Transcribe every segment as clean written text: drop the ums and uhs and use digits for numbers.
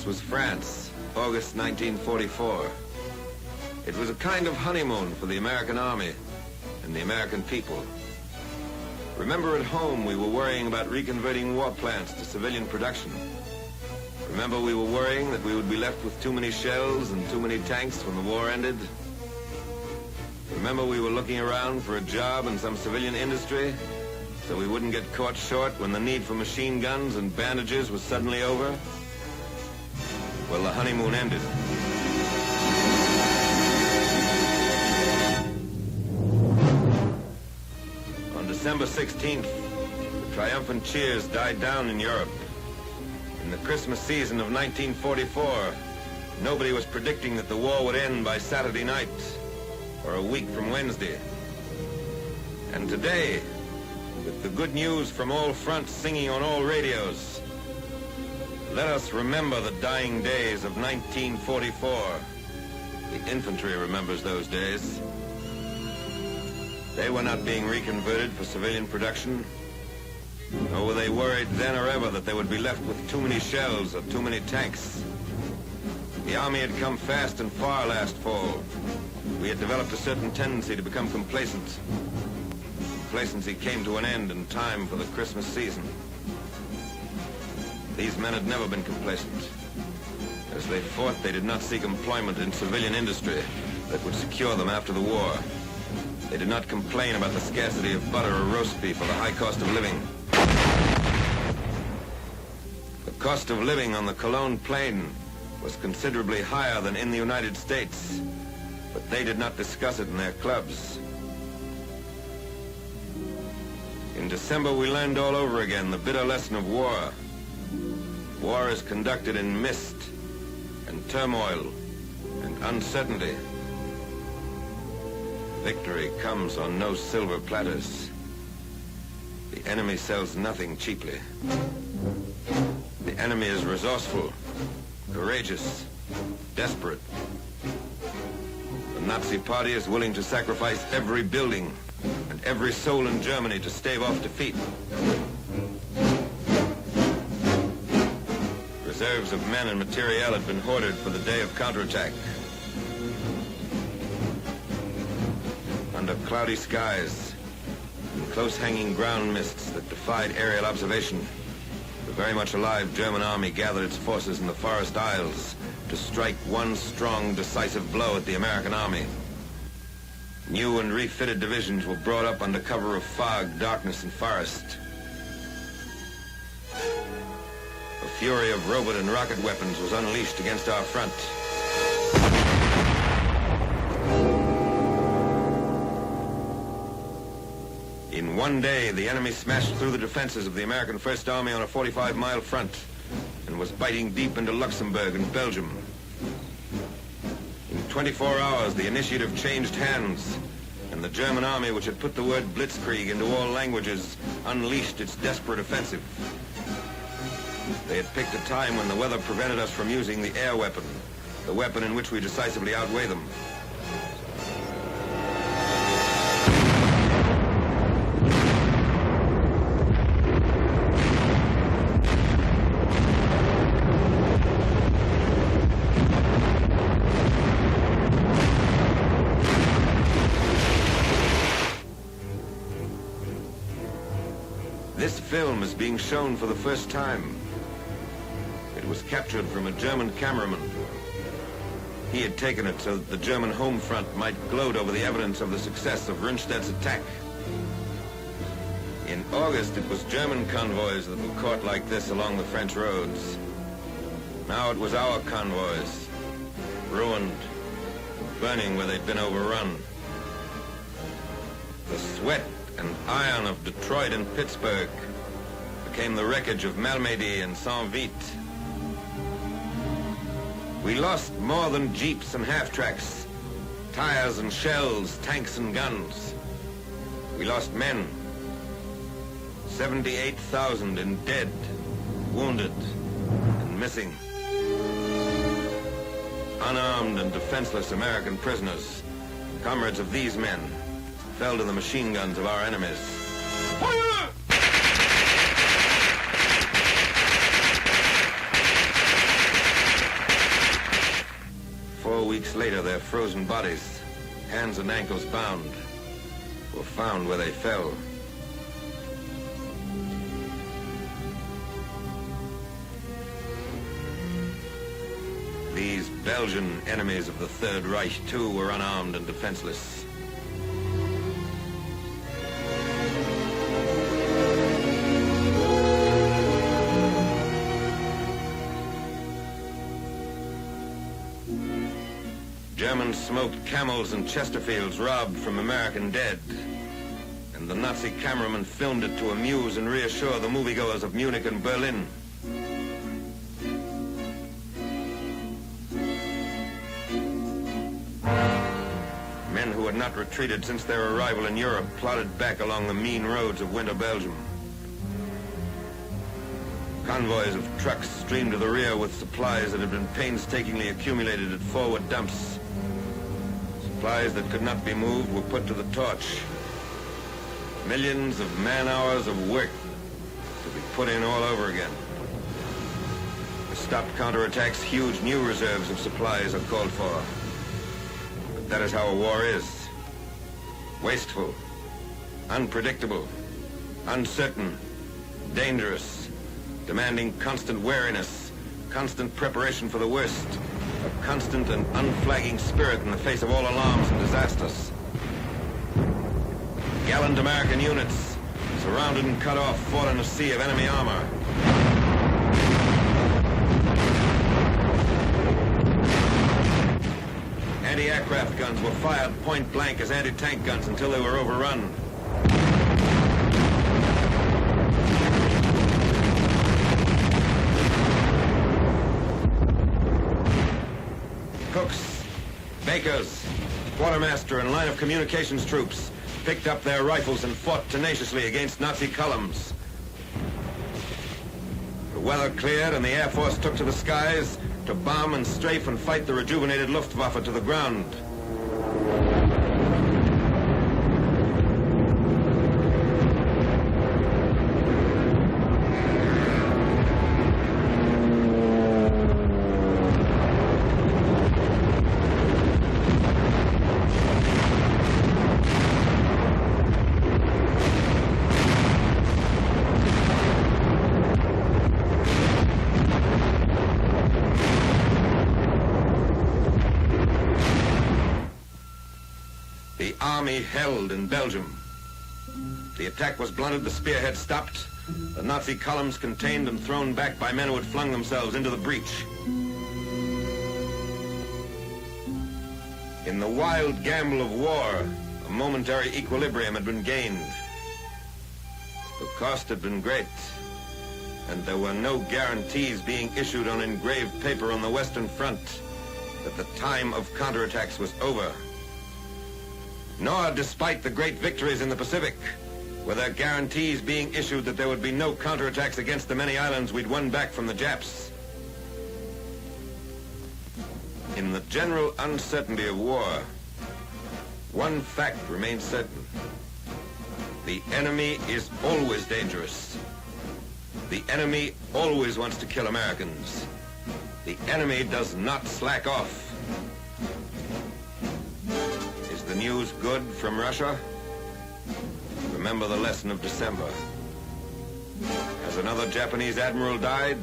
This was France, August 1944. It was a kind of honeymoon for the American Army and the American people. Remember, at home we were worrying about reconverting war plants to civilian production. Remember, we were worrying that we would be left with too many shells and too many tanks when the war ended. Remember, we were looking around for a job in some civilian industry so we wouldn't get caught short when the need for machine guns and bandages was suddenly over? Well, the honeymoon ended. On December 16th, the triumphant cheers died down in Europe. In the Christmas season of 1944, nobody was predicting that the war would end by Saturday night or a week from Wednesday. And today, with the good news from all fronts singing on all radios, let us remember the dying days of 1944. The infantry remembers those days. They were not being reconverted for civilian production, nor were they worried then or ever that they would be left with too many shells or too many tanks. The Army had come fast and far last fall. We had developed a certain tendency to become complacent. Complacency came to an end in time for the Christmas season. These men had never been complacent. As they fought, they did not seek employment in civilian industry that would secure them after the war. They did not complain about the scarcity of butter or roast beef or the high cost of living. The cost of living on the Cologne Plain was considerably higher than in the United States, but they did not discuss it in their clubs. In December, we learned all over again the bitter lesson of war. War is conducted in mist and turmoil and uncertainty. Victory comes on no silver platters. The enemy sells nothing cheaply. The enemy is resourceful, courageous, desperate. The Nazi Party is willing to sacrifice every building and every soul in Germany to stave off defeat. Reserves of men and materiel had been hoarded for the day of counterattack. Under cloudy skies and close-hanging ground mists that defied aerial observation, the very much alive German army gathered its forces in the Forest Isles to strike one strong, decisive blow at the American army. New and refitted divisions were brought up under cover of fog, darkness, and forest. A fury of robot and rocket weapons was unleashed against our front. In one day, the enemy smashed through the defenses of the American First Army on a 45-mile front and was biting deep into Luxembourg and Belgium. In 24 hours, the initiative changed hands, and the German army, which had put the word blitzkrieg into all languages, unleashed its desperate offensive. They had picked a time when the weather prevented us from using the air weapon, the weapon in which we decisively outweigh them. This film is being shown for the first time. It was captured from a German cameraman. He had taken it so that the German home front might gloat over the evidence of the success of Rundstedt's attack. In August, it was German convoys that were caught like this along the French roads. Now it was our convoys, ruined, burning where they'd been overrun. The sweat and iron of Detroit and Pittsburgh became the wreckage of Malmedy and Saint-Vite. We lost more than jeeps and half-tracks, tires and shells, tanks and guns. We lost men. 78,000 in dead, wounded, and missing. Unarmed and defenseless American prisoners, comrades of these men, fell to the machine guns of our enemies. Fire! 4 weeks later, their frozen bodies, hands and ankles bound, were found where they fell. These Belgian enemies of the Third Reich, too, were unarmed and defenseless. Germans smoked camels and Chesterfields robbed from American dead. And the Nazi cameraman filmed it to amuse and reassure the moviegoers of Munich and Berlin. Men who had not retreated since their arrival in Europe plodded back along the mean roads of winter Belgium. Convoys of trucks streamed to the rear with supplies that had been painstakingly accumulated at forward dumps. Supplies that could not be moved were put to the torch. Millions of man-hours of work to be put in all over again. To stop counterattacks, huge new reserves of supplies are called for. But that is how a war is. Wasteful, unpredictable, uncertain, dangerous, demanding constant wariness, constant preparation for the worst, a constant and unflagging spirit in the face of all alarms and disasters. Gallant American units, surrounded and cut off, fought in a sea of enemy armor. Anti-aircraft guns were fired point blank as anti-tank guns until they were overrun. Cooks, bakers, quartermaster, and line of communications troops picked up their rifles and fought tenaciously against Nazi columns. The weather cleared and the Air Force took to the skies to bomb and strafe and fight the rejuvenated Luftwaffe to the ground. The army held in Belgium. The attack was blunted, the spearhead stopped, the Nazi columns contained and thrown back by men who had flung themselves into the breach. In the wild gamble of war, a momentary equilibrium had been gained. The cost had been great, and there were no guarantees being issued on engraved paper on the Western Front that the time of counterattacks was over. Nor, despite the great victories in the Pacific, were there guarantees being issued that there would be no counterattacks against the many islands we'd won back from the Japs. In the general uncertainty of war, one fact remains certain. The enemy is always dangerous. The enemy always wants to kill Americans. The enemy does not slack off. Is the news good from Russia? Remember the lesson of December. Has another Japanese admiral died?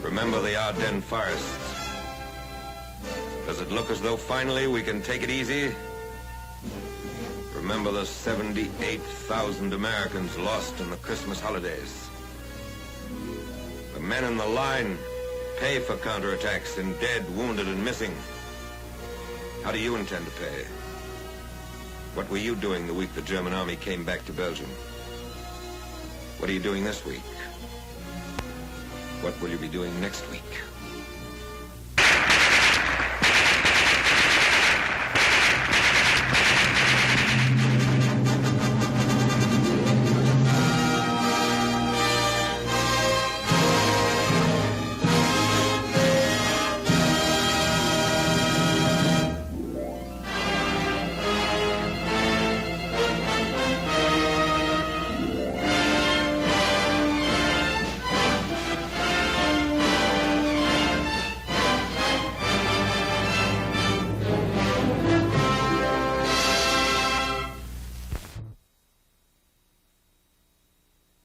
Remember the Ardennes forests. Does it look as though finally we can take it easy? Remember the 78,000 Americans lost in the Christmas holidays. The men in the line pay for counterattacks in dead, wounded, and missing. How do you intend to pay? What were you doing the week the German army came back to Belgium? What are you doing this week? What will you be doing next week?